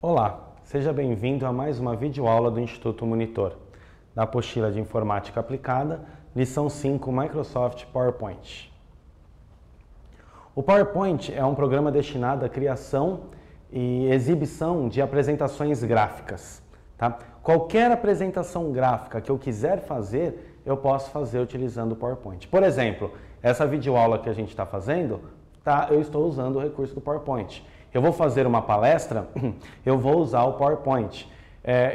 Olá, seja bem-vindo a mais uma videoaula do Instituto Monitor, da apostila de Informática Aplicada, lição 5, Microsoft PowerPoint. O PowerPoint é um programa destinado à criação e exibição de apresentações gráficas. Tá? Qualquer apresentação gráfica que eu quiser fazer, eu posso fazer utilizando o PowerPoint. Por exemplo, essa videoaula que a gente está fazendo, eu estou usando o recurso do PowerPoint. Eu vou fazer uma palestra, eu vou usar o PowerPoint.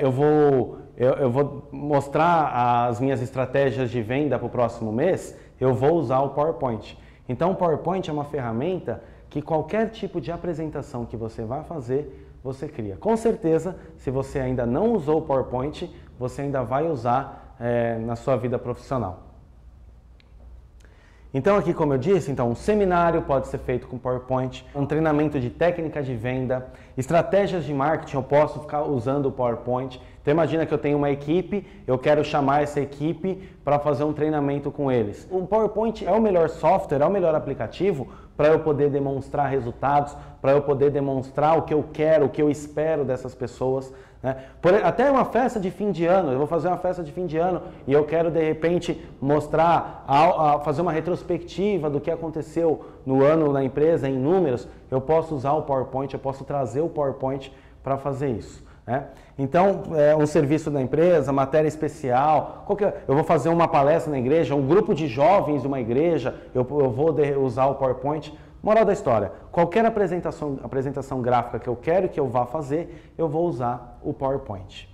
Eu vou mostrar as minhas estratégias de venda para o próximo mês, eu vou usar o PowerPoint. Então, o PowerPoint é uma ferramenta que qualquer tipo de apresentação que você vai fazer, você cria. Com certeza, se você ainda não usou o PowerPoint, você ainda vai usar na sua vida profissional. Então aqui, como eu disse, um seminário pode ser feito com PowerPoint, um treinamento de técnica de venda, estratégias de marketing, eu posso ficar usando o PowerPoint. Então imagina que eu tenho uma equipe, eu quero chamar essa equipe para fazer um treinamento com eles. O PowerPoint é o melhor software, é o melhor aplicativo para eu poder demonstrar resultados, para eu poder demonstrar o que eu quero, o que eu espero dessas pessoas. Né? Até uma festa de fim de ano, eu vou fazer uma festa de fim de ano e eu quero de repente mostrar, fazer uma retrospectiva do que aconteceu no ano na empresa em números, eu posso usar o PowerPoint, eu posso trazer o PowerPoint para fazer isso. Né? Então, um serviço da empresa, matéria especial, eu vou fazer uma palestra na igreja, um grupo de jovens de uma igreja, eu vou usar o PowerPoint. Moral da história, qualquer apresentação gráfica que eu quero que eu vá fazer, eu vou usar o PowerPoint.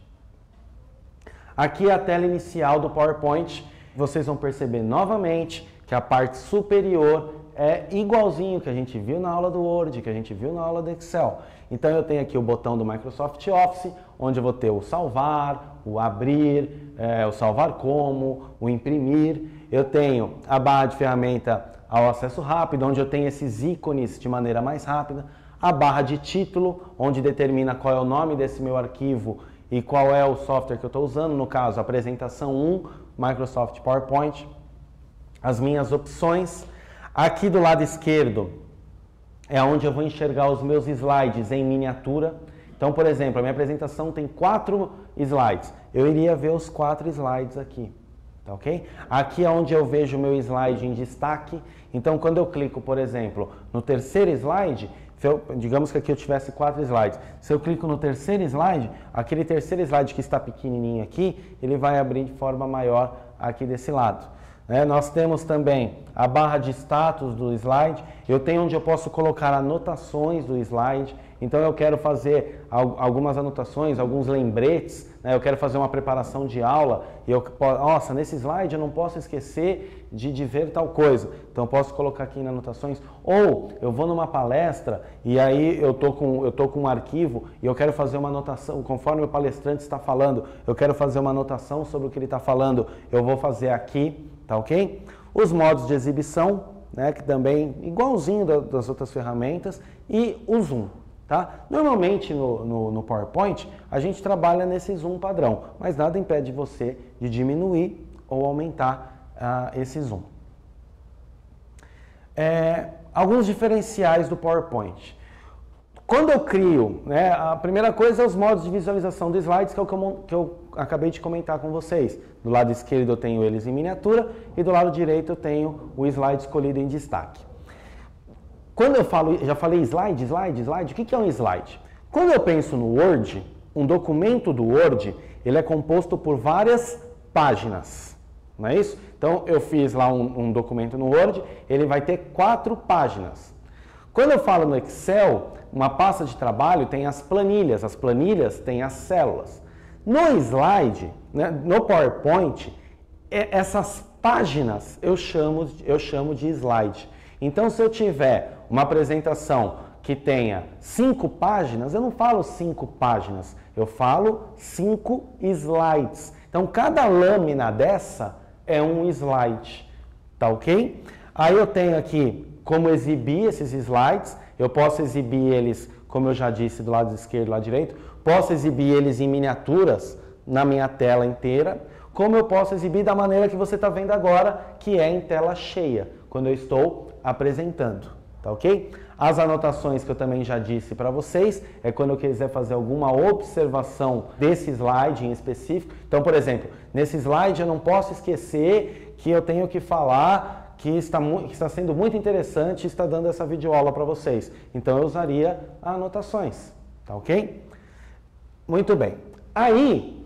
Aqui é a tela inicial do PowerPoint, vocês vão perceber novamente que a parte superior é igualzinho que a gente viu na aula do Word, que a gente viu na aula do Excel. Então eu tenho aqui o botão do Microsoft Office, onde eu vou ter o salvar, o abrir, o salvar como, o imprimir. Eu tenho a barra de ferramenta ao acesso rápido, onde eu tenho esses ícones de maneira mais rápida. A barra de título, onde determina qual é o nome desse meu arquivo e qual é o software que eu estou usando. No caso, apresentação 1, Microsoft PowerPoint. As minhas opções. Aqui do lado esquerdo é onde eu vou enxergar os meus slides em miniatura. Então, por exemplo, a minha apresentação tem 4 slides. Eu iria ver os 4 slides aqui. Tá, ok? Aqui é onde eu vejo o meu slide em destaque. Então, quando eu clico, por exemplo, no terceiro slide, digamos que aqui eu tivesse 4 slides. Se eu clico no terceiro slide, aquele terceiro slide que está pequenininho aqui, ele vai abrir de forma maior aqui desse lado. Nós temos também a barra de status do slide. Eu tenho onde eu posso colocar anotações do slide. Então eu quero fazer algumas anotações, alguns lembretes, eu quero fazer uma preparação de aula e nossa, nesse slide eu não posso esquecer de ver tal coisa. Então eu posso colocar aqui em anotações. Ou eu vou numa palestra e aí eu tô com um arquivo e eu quero fazer uma anotação, conforme o palestrante está falando, eu quero fazer uma anotação sobre o que ele está falando, eu vou fazer aqui, tá ok? Os modos de exibição, que também igualzinho das outras ferramentas, e o zoom. Tá? Normalmente no PowerPoint a gente trabalha nesse zoom padrão, mas nada impede você de diminuir ou aumentar esse zoom. Alguns diferenciais do PowerPoint. Quando eu crio, a primeira coisa é os modos de visualização dos slides, que é o que eu acabei de comentar com vocês. Do lado esquerdo eu tenho eles em miniatura e do lado direito eu tenho o slide escolhido em destaque. Quando eu falo, já falei slide, o que é um slide? Quando eu penso no Word, um documento do Word, ele é composto por várias páginas, não é isso? Então eu fiz lá um documento no Word, ele vai ter 4 páginas. Quando eu falo no Excel, uma pasta de trabalho tem as planilhas têm as células. No slide, no PowerPoint, essas páginas eu chamo de slide. Então, se eu tiver uma apresentação que tenha 5 páginas, eu não falo 5 páginas, eu falo 5 slides. Então, cada lâmina dessa é um slide, tá ok? Aí eu tenho aqui como exibir esses slides, eu posso exibir eles, como eu já disse, do lado esquerdo e do lado direito, posso exibir eles em miniaturas na minha tela inteira, como eu posso exibir da maneira que você está vendo agora, que é em tela cheia, quando eu estou apresentando. tá ok? As anotações que eu também já disse para vocês, é quando eu quiser fazer alguma observação desse slide em específico. Então, por exemplo, nesse slide eu não posso esquecer que eu tenho que falar que está sendo muito interessante e está dando essa videoaula para vocês. Então eu usaria anotações, tá ok? Muito bem. Aí,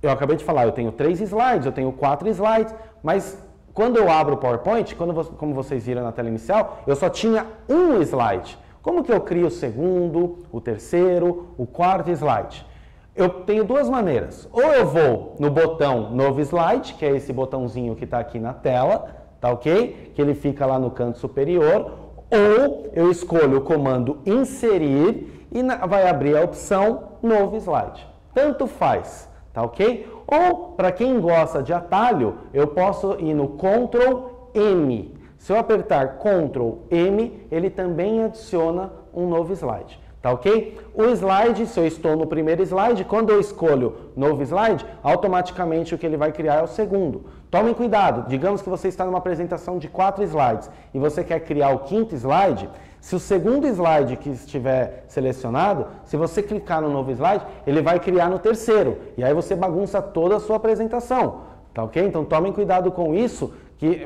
eu acabei de falar, eu tenho 3 slides, eu tenho 4 slides, mas quando eu abro o PowerPoint, como vocês viram na tela inicial, eu só tinha um slide. Como que eu crio o segundo, o terceiro, o quarto slide? Eu tenho duas maneiras. Ou eu vou no botão Novo Slide, que é esse botãozinho que está aqui na tela, tá ok? Que ele fica lá no canto superior. Ou eu escolho o comando Inserir e vai abrir a opção Novo Slide. Tanto faz, tá ok? Ou, para quem gosta de atalho, eu posso ir no Ctrl M. Se eu apertar Ctrl M, ele também adiciona um novo slide. Tá ok? O slide, se eu estou no primeiro slide, quando eu escolho novo slide, automaticamente o que ele vai criar é o segundo. Tomem cuidado, digamos que você está numa apresentação de 4 slides e você quer criar o 5º slide, se o segundo slide que estiver selecionado, se você clicar no novo slide, ele vai criar no terceiro, e aí você bagunça toda a sua apresentação, tá ok? Então tomem cuidado com isso, que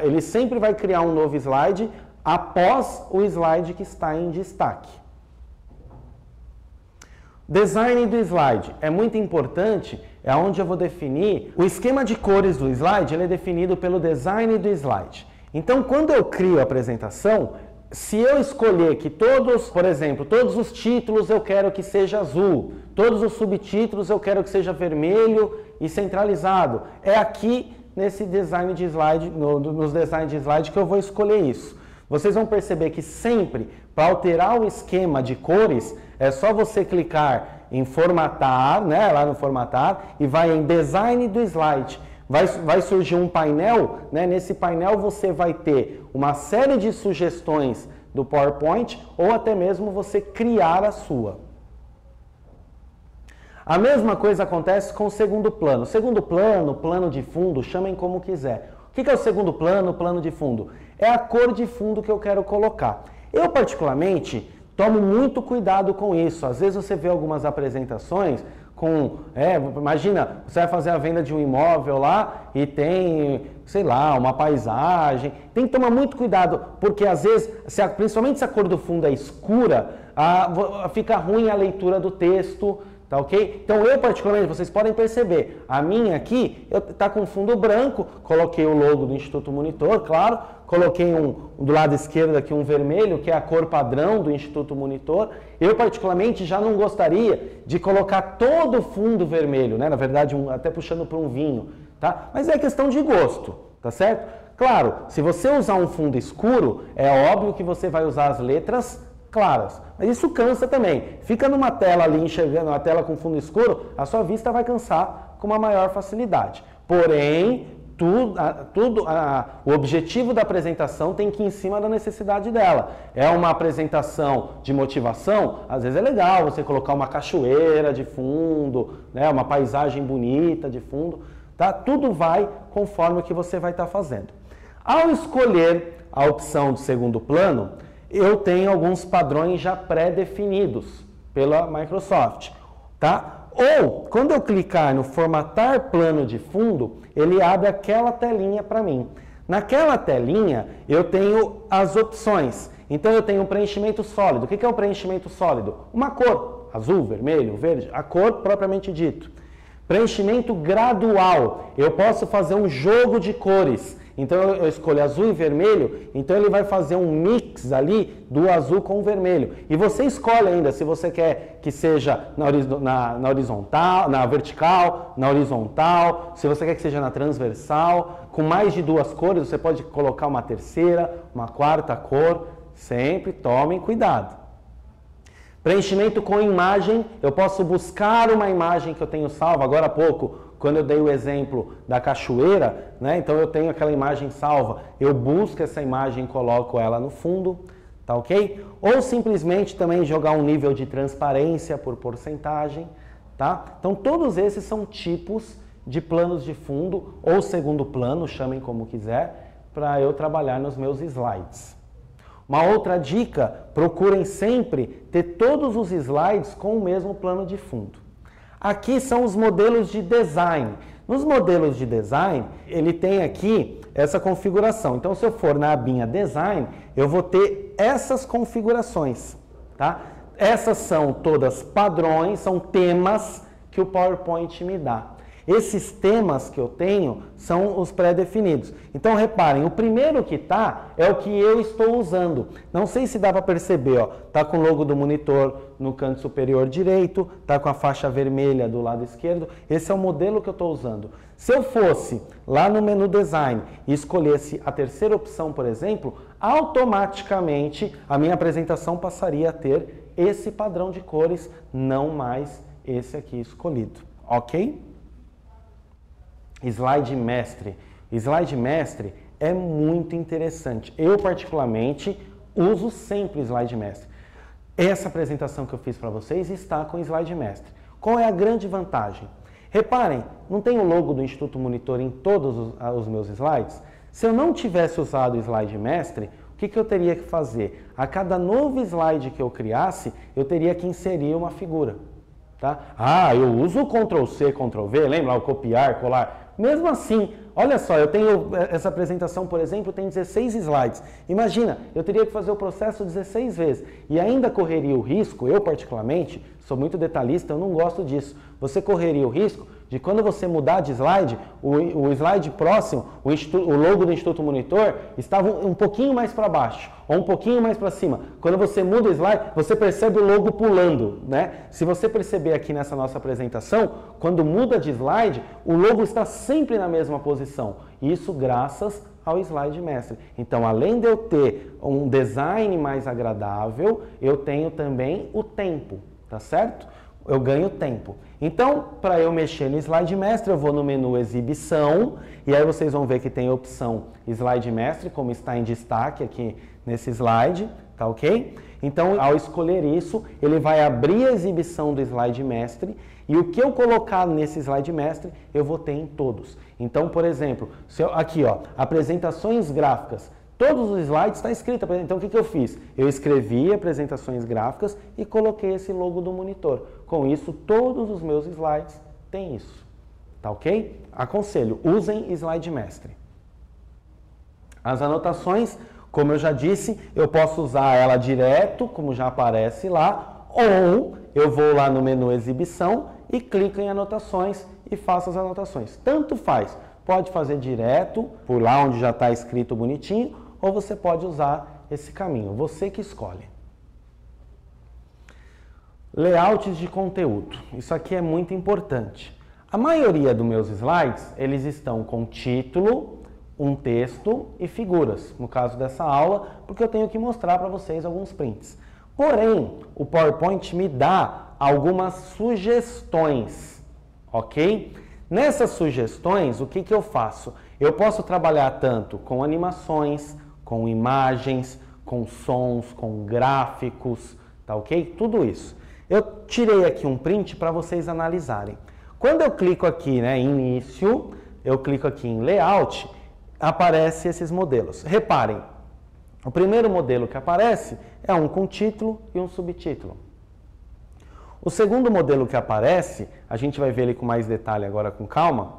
ele sempre vai criar um novo slide após o slide que está em destaque. Design do slide é muito importante, é onde eu vou definir o esquema de cores do slide, ele é definido pelo design do slide. Então, quando eu crio a apresentação, se eu escolher que todos, por exemplo, todos os títulos eu quero que seja azul, todos os subtítulos eu quero que seja vermelho e centralizado, é aqui nesse design de slide, nos designs de slide que eu vou escolher isso. Vocês vão perceber que sempre, para alterar o esquema de cores, é só você clicar em formatar, né, lá no formatar, e vai em design do slide. Vai surgir um painel, né, nesse painel você vai ter uma série de sugestões do PowerPoint ou até mesmo você criar a sua. A mesma coisa acontece com o segundo plano. Segundo plano, plano de fundo, chamem como quiser. O que é o segundo plano, plano de fundo? É a cor de fundo que eu quero colocar. Eu, particularmente, tomo muito cuidado com isso. Às vezes você vê algumas apresentações com... imagina, você vai fazer a venda de um imóvel lá e tem, sei lá, uma paisagem. Tem que tomar muito cuidado, porque às vezes, principalmente se a cor do fundo é escura, fica ruim a leitura do texto. Tá ok? Então eu particularmente, vocês podem perceber, a minha aqui está com fundo branco, coloquei o logo do Instituto Monitor, claro, coloquei do lado esquerdo aqui um vermelho, que é a cor padrão do Instituto Monitor. Eu particularmente já não gostaria de colocar todo o fundo vermelho, né? Na verdade, até puxando para um vinho, tá? Mas é questão de gosto, tá certo? Claro, se você usar um fundo escuro, é óbvio que você vai usar as letras claras, mas isso cansa também. Fica numa tela ali, enxergando uma tela com fundo escuro, a sua vista vai cansar com uma maior facilidade. Porém, o objetivo da apresentação tem que ir em cima da necessidade dela. É uma apresentação de motivação, às vezes é legal você colocar uma cachoeira de fundo, né, uma paisagem bonita de fundo, tá? Tudo vai conforme o que você vai estar fazendo. Ao escolher a opção de segundo plano, eu tenho alguns padrões já pré-definidos pela Microsoft, tá? Ou, quando eu clicar no formatar plano de fundo, ele abre aquela telinha para mim. Naquela telinha, eu tenho as opções. Então, eu tenho o preenchimento sólido. O que é o preenchimento sólido? Uma cor, azul, vermelho, verde, a cor propriamente dito. Preenchimento gradual. Eu posso fazer um jogo de cores. Então eu escolho azul e vermelho, então ele vai fazer um mix ali do azul com o vermelho. E você escolhe ainda se você quer que seja na horizontal, na vertical, na horizontal, se você quer que seja na transversal, com mais de 2 cores, você pode colocar uma terceira, uma quarta cor, sempre tomem cuidado. Preenchimento com imagem, eu posso buscar uma imagem que eu tenho salva, agora há pouco, quando eu dei o exemplo da cachoeira, né? Então eu tenho aquela imagem salva, eu busco essa imagem e coloco ela no fundo, tá ok? Ou simplesmente também jogar um nível de transparência por porcentagem, tá? Então todos esses são tipos de planos de fundo ou segundo plano, chamem como quiser, para eu trabalhar nos meus slides. Uma outra dica, procurem sempre ter todos os slides com o mesmo plano de fundo. Aqui são os modelos de design. Nos modelos de design, ele tem aqui essa configuração. Então, se eu for na abinha design, eu vou ter essas configurações, tá? Essas são todas padrões, são temas que o PowerPoint me dá. Esses temas que eu tenho são os pré-definidos. Então, reparem, o primeiro que está é o que eu estou usando. Não sei se dá para perceber, ó, tá com o logo do monitor no canto superior direito, tá com a faixa vermelha do lado esquerdo. Esse é o modelo que eu estou usando. Se eu fosse lá no menu Design e escolhesse a terceira opção, por exemplo, automaticamente a minha apresentação passaria a ter esse padrão de cores, não mais esse aqui escolhido, ok? Slide mestre. Slide mestre é muito interessante. Eu, particularmente, uso sempre o slide mestre. Essa apresentação que eu fiz para vocês está com o slide mestre. Qual é a grande vantagem? Reparem, não tem o logo do Instituto Monitor em todos os meus slides? Se eu não tivesse usado o slide mestre, o que eu teria que fazer? A cada novo slide que eu criasse, eu teria que inserir uma figura. Tá? Ah, eu uso o Ctrl+C, Ctrl+V, lembra lá, o copiar, colar? Mesmo assim, olha só, eu tenho essa apresentação, por exemplo, tem 16 slides. Imagina, eu teria que fazer o processo 16 vezes e ainda correria o risco, eu particularmente, sou muito detalhista, eu não gosto disso. Você correria o risco de quando você mudar de slide, o slide próximo, o logo do Instituto Monitor, estava um pouquinho mais para baixo ou um pouquinho mais para cima. Quando você muda o slide, você percebe o logo pulando, né? Se você perceber aqui nessa nossa apresentação, quando muda de slide, o logo está sempre na mesma posição. Isso graças ao slide mestre. Então, além de eu ter um design mais agradável, eu tenho também o tempo, tá certo? Eu ganho tempo. Então, para eu mexer no slide mestre, eu vou no menu exibição e aí vocês vão ver que tem a opção slide mestre, como está em destaque aqui nesse slide, tá ok? Então, ao escolher isso, ele vai abrir a exibição do slide mestre e o que eu colocar nesse slide mestre, eu vou ter em todos. Então, por exemplo, aqui, ó, apresentações gráficas. Todos os slides está escrito. Então, o que eu fiz? Eu escrevi apresentações gráficas e coloquei esse logo do monitor. Com isso, todos os meus slides têm isso. Tá ok? Aconselho, usem slide mestre. As anotações, como eu já disse, eu posso usar ela direto, como já aparece lá, ou eu vou lá no menu exibição e clico em anotações e faço as anotações. Tanto faz. Pode fazer direto, por lá onde já está escrito bonitinho, ou você pode usar esse caminho, você que escolhe. Layouts de conteúdo, isso aqui é muito importante. A maioria dos meus slides, eles estão com título, um texto e figuras, no caso dessa aula, porque eu tenho que mostrar para vocês alguns prints. Porém, o PowerPoint me dá algumas sugestões, ok? Nessas sugestões, o que eu faço? Eu posso trabalhar tanto com animações, com imagens, com sons, com gráficos, tá ok? Tudo isso. Eu tirei aqui um print para vocês analisarem. Quando eu clico aqui, né, em início, eu clico aqui em layout, aparecem esses modelos. Reparem, o primeiro modelo que aparece é um com título e um subtítulo. O segundo modelo que aparece, a gente vai ver ele com mais detalhe agora com calma,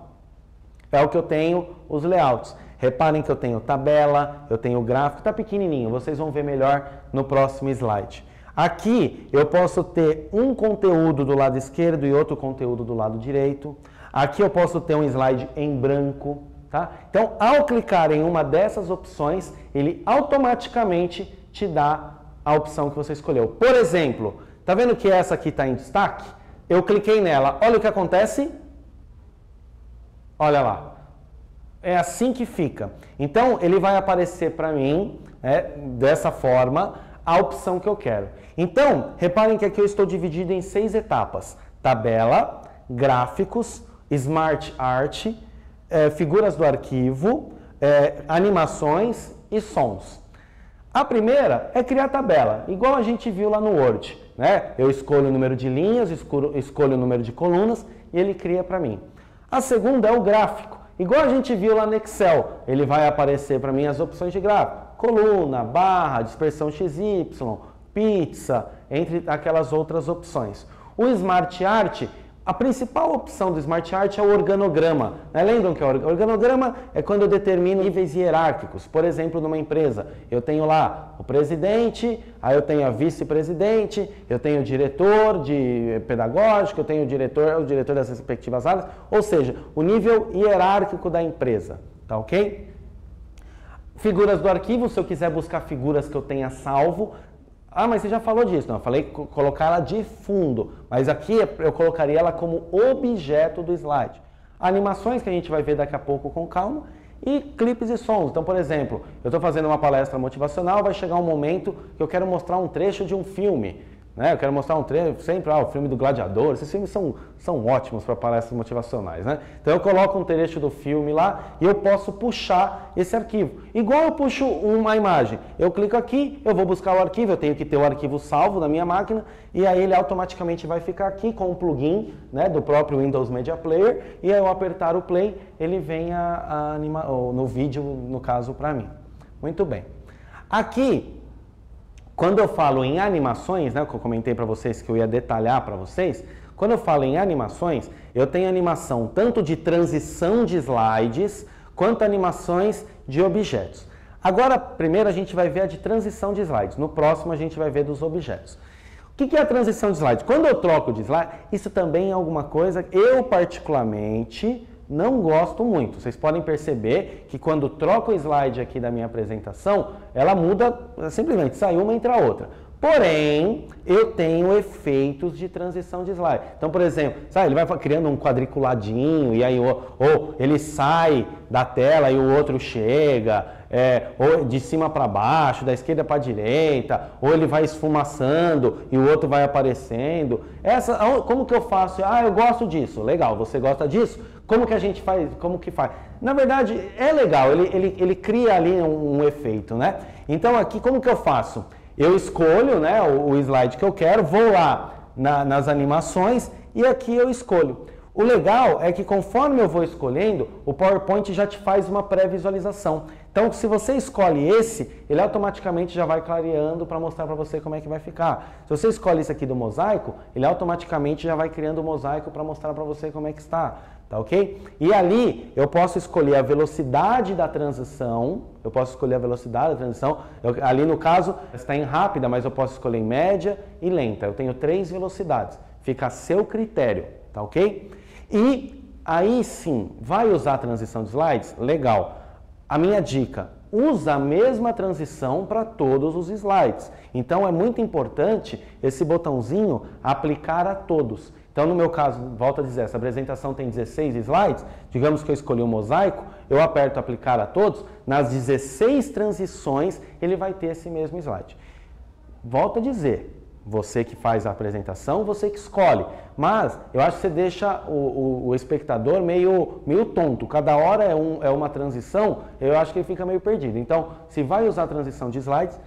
é o que eu tenho os layouts. Reparem que eu tenho tabela, eu tenho gráfico, está pequenininho, vocês vão ver melhor no próximo slide. Aqui eu posso ter um conteúdo do lado esquerdo e outro conteúdo do lado direito. Aqui eu posso ter um slide em branco, tá? Então, ao clicar em uma dessas opções, ele automaticamente te dá a opção que você escolheu. Por exemplo, tá vendo que essa aqui está em destaque? Eu cliquei nela, olha o que acontece. Olha lá. É assim que fica. Então, ele vai aparecer para mim, dessa forma, a opção que eu quero. Então, reparem que aqui eu estou dividido em 6 etapas. Tabela, gráficos, Smart Art, figuras do arquivo, animações e sons. A primeira é criar tabela, igual a gente viu lá no Word, né? Eu escolho o número de linhas, escolho o número de colunas e ele cria para mim. A segunda é o gráfico, igual a gente viu lá no Excel, ele vai aparecer para mim as opções de gráfico, coluna, barra, dispersão XY, pizza, entre aquelas outras opções. O Smart Art, a principal opção do Smart Art é o organograma. Lembram que o organograma é quando eu determino níveis hierárquicos. Por exemplo, numa empresa, eu tenho lá o presidente, aí eu tenho a vice-presidente, eu tenho o diretor de pedagógico, eu tenho o diretor das respectivas áreas, ou seja, o nível hierárquico da empresa, tá ok? Figuras do arquivo, se eu quiser buscar figuras que eu tenha salvo. Ah, mas você já falou disso. Não, eu falei colocar ela de fundo, mas aqui eu colocaria ela como objeto do slide. Animações que a gente vai ver daqui a pouco com calma e clipes e sons. Então, por exemplo, eu estou fazendo uma palestra motivacional, vai chegar um momento que eu quero mostrar um trecho de um filme. Eu quero mostrar um trecho, sempre, o filme do Gladiador, esses filmes são ótimos para palestras motivacionais, né? Então eu coloco um trecho do filme lá e eu posso puxar esse arquivo. Igual eu puxo uma imagem, eu clico aqui, eu vou buscar o arquivo, eu tenho que ter o arquivo salvo na minha máquina e aí ele automaticamente vai ficar aqui com o plugin, né, do próprio Windows Media Player e aí eu apertar o play, ele vem no vídeo, no caso, para mim. Muito bem. Aqui, quando eu falo em animações, né, que eu comentei para vocês que eu ia detalhar para vocês, quando eu falo em animações, eu tenho animação tanto de transição de slides, quanto animações de objetos. Agora, primeiro a gente vai ver a de transição de slides, no próximo a gente vai ver dos objetos. O que é a transição de slide? Quando eu troco de slide, isso também é alguma coisa que eu particularmente não gosto muito. Vocês podem perceber que quando troco o slide aqui da minha apresentação, ela muda, simplesmente sai uma entre a outra. Porém, eu tenho efeitos de transição de slide. Então, por exemplo, sabe, ele vai criando um quadriculadinho e aí ou ele sai da tela e o outro chega, ou de cima para baixo, da esquerda para a direita, ou ele vai esfumaçando e o outro vai aparecendo. Como que eu faço? Ah, eu gosto disso. Legal, você gosta disso? Como que a gente faz? Como que faz? Na verdade, é legal, ele cria ali um efeito, né? Então aqui, como que eu faço? Eu escolho, né, o slide que eu quero, vou lá nas animações e aqui eu escolho. O legal é que conforme eu vou escolhendo, o PowerPoint já te faz uma pré-visualização. Então, se você escolhe esse, ele automaticamente já vai clareando para mostrar para você como é que vai ficar. Se você escolhe esse aqui do mosaico, ele automaticamente já vai criando o mosaico para mostrar para você como é que está. Tá ok? E ali eu posso escolher a velocidade da transição, ali no caso está em rápida, mas eu posso escolher em média e lenta. Eu tenho 3 velocidades, fica a seu critério, tá ok? E aí sim, vai usar a transição de slides? Legal. A minha dica, usa a mesma transição para todos os slides. Então é muito importante esse botãozinho aplicar a todos. Então, no meu caso, volto a dizer, essa apresentação tem 16 slides, digamos que eu escolhi o mosaico, eu aperto aplicar a todos, nas 16 transições ele vai ter esse mesmo slide. Volto a dizer, você que faz a apresentação, você que escolhe, mas eu acho que você deixa o espectador meio tonto, cada hora é uma transição, eu acho que ele fica meio perdido. Então, se vai usar a transição de slides,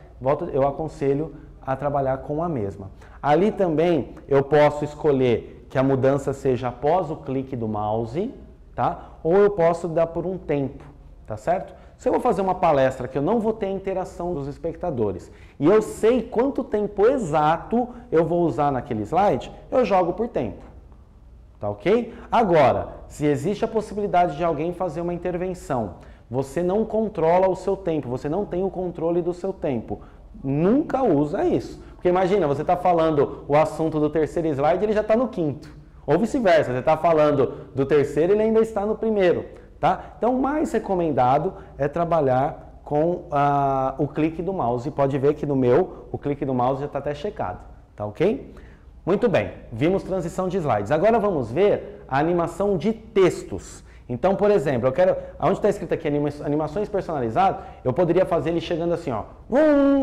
eu aconselho a trabalhar com a mesma. Ali também eu posso escolher que a mudança seja após o clique do mouse, tá? Ou eu posso dar por um tempo, tá certo? Se eu vou fazer uma palestra que eu não vou ter a interação dos espectadores e eu sei quanto tempo exato eu vou usar naquele slide, eu jogo por tempo, tá ok? Agora, se existe a possibilidade de alguém fazer uma intervenção, você não controla o seu tempo, você não tem o controle do seu tempo, nunca usa isso. Porque imagina, você está falando o assunto do terceiro slide, ele já está no quinto. Ou vice-versa, você está falando do terceiro, ele ainda está no primeiro. Tá? Então, o mais recomendado é trabalhar com o clique do mouse. Pode ver que no meu, o clique do mouse já está até checado. Tá ok? Muito bem, vimos transição de slides. Agora vamos ver a animação de textos. Então, por exemplo, eu quero, onde está escrito aqui animações personalizadas, eu poderia fazer ele chegando assim, ó,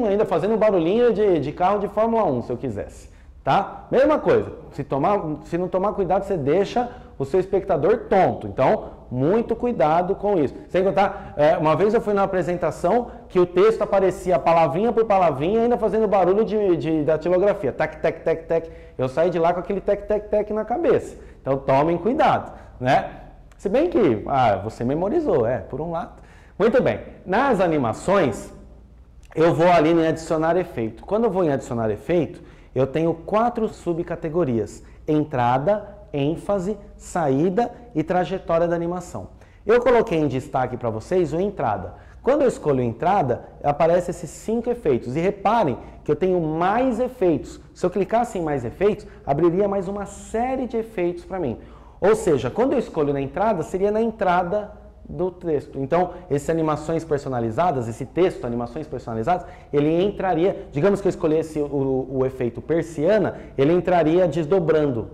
ainda fazendo um barulhinho de carro de Fórmula 1, se eu quisesse, tá? Mesma coisa, se não tomar cuidado, você deixa o seu espectador tonto. Então, muito cuidado com isso. Sem contar, uma vez eu fui numa apresentação que o texto aparecia palavrinha por palavrinha, ainda fazendo barulho de datilografia, tac, tac, tac, tac. Eu saí de lá com aquele tac, tac, tac na cabeça. Então, tomem cuidado, né? Se bem que você memorizou, por um lado. Muito bem, nas animações, eu vou ali em adicionar efeito. Quando eu vou em adicionar efeito, eu tenho 4 subcategorias: entrada, ênfase, saída e trajetória da animação. Eu coloquei em destaque para vocês o entrada. Quando eu escolho entrada, aparecem esses 5 efeitos. E reparem que eu tenho mais efeitos. Se eu clicasse em mais efeitos, abriria mais uma série de efeitos para mim. Ou seja, quando eu escolho na entrada, seria na entrada do texto. Então, essas animações personalizadas, esse texto, animações personalizadas, ele entraria, digamos que eu escolhesse o efeito persiana, ele entraria desdobrando.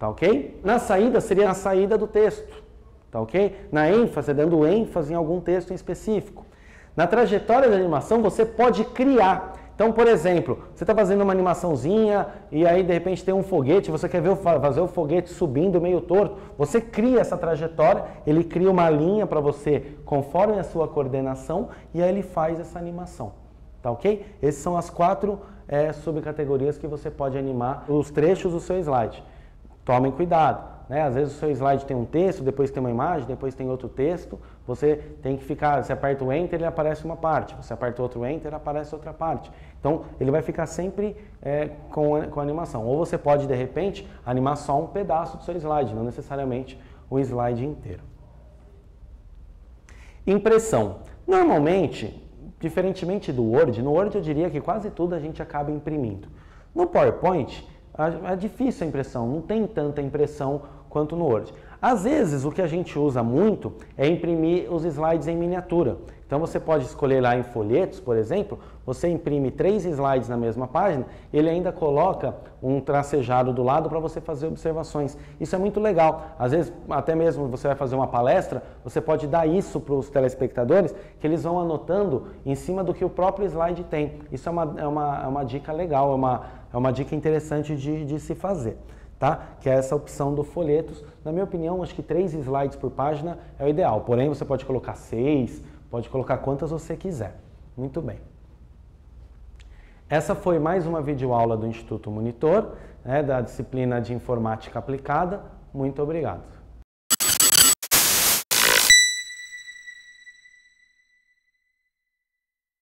Tá ok? Na saída, seria a saída do texto. Tá ok? Na ênfase, dando ênfase em algum texto em específico. Na trajetória da animação, você pode criar. Então, por exemplo, você está fazendo uma animaçãozinha e aí de repente tem um foguete, você quer ver fazer o foguete subindo meio torto, você cria essa trajetória, ele cria uma linha para você conforme a sua coordenação e aí ele faz essa animação. Tá ok? Essas são as 4 subcategorias que você pode animar os trechos do seu slide. Tomem cuidado. Às vezes o seu slide tem um texto, depois tem uma imagem, depois tem outro texto. Você tem que ficar, você aperta o Enter, ele aparece uma parte. Você aperta outro Enter, aparece outra parte. Então, ele vai ficar sempre com a animação. Ou você pode, de repente, animar só um pedaço do seu slide, não necessariamente o slide inteiro. Impressão. Normalmente, diferentemente do Word, no Word eu diria que quase tudo a gente acaba imprimindo. No PowerPoint, é difícil a impressão, não tem tanta impressão quanto no Word. Às vezes, o que a gente usa muito é imprimir os slides em miniatura. Então, você pode escolher lá em folhetos, por exemplo, você imprime 3 slides na mesma página, ele ainda coloca um tracejado do lado para você fazer observações. Isso é muito legal. Às vezes, até mesmo você vai fazer uma palestra, você pode dar isso para os telespectadores, que eles vão anotando em cima do que o próprio slide tem. Isso é uma dica legal, é uma dica interessante de se fazer. Tá? Que é essa opção do folhetos. Na minha opinião, acho que 3 slides por página é o ideal. Porém, você pode colocar 6, pode colocar quantas você quiser. Muito bem. Essa foi mais uma videoaula do Instituto Monitor, da disciplina de Informática Aplicada. Muito obrigado.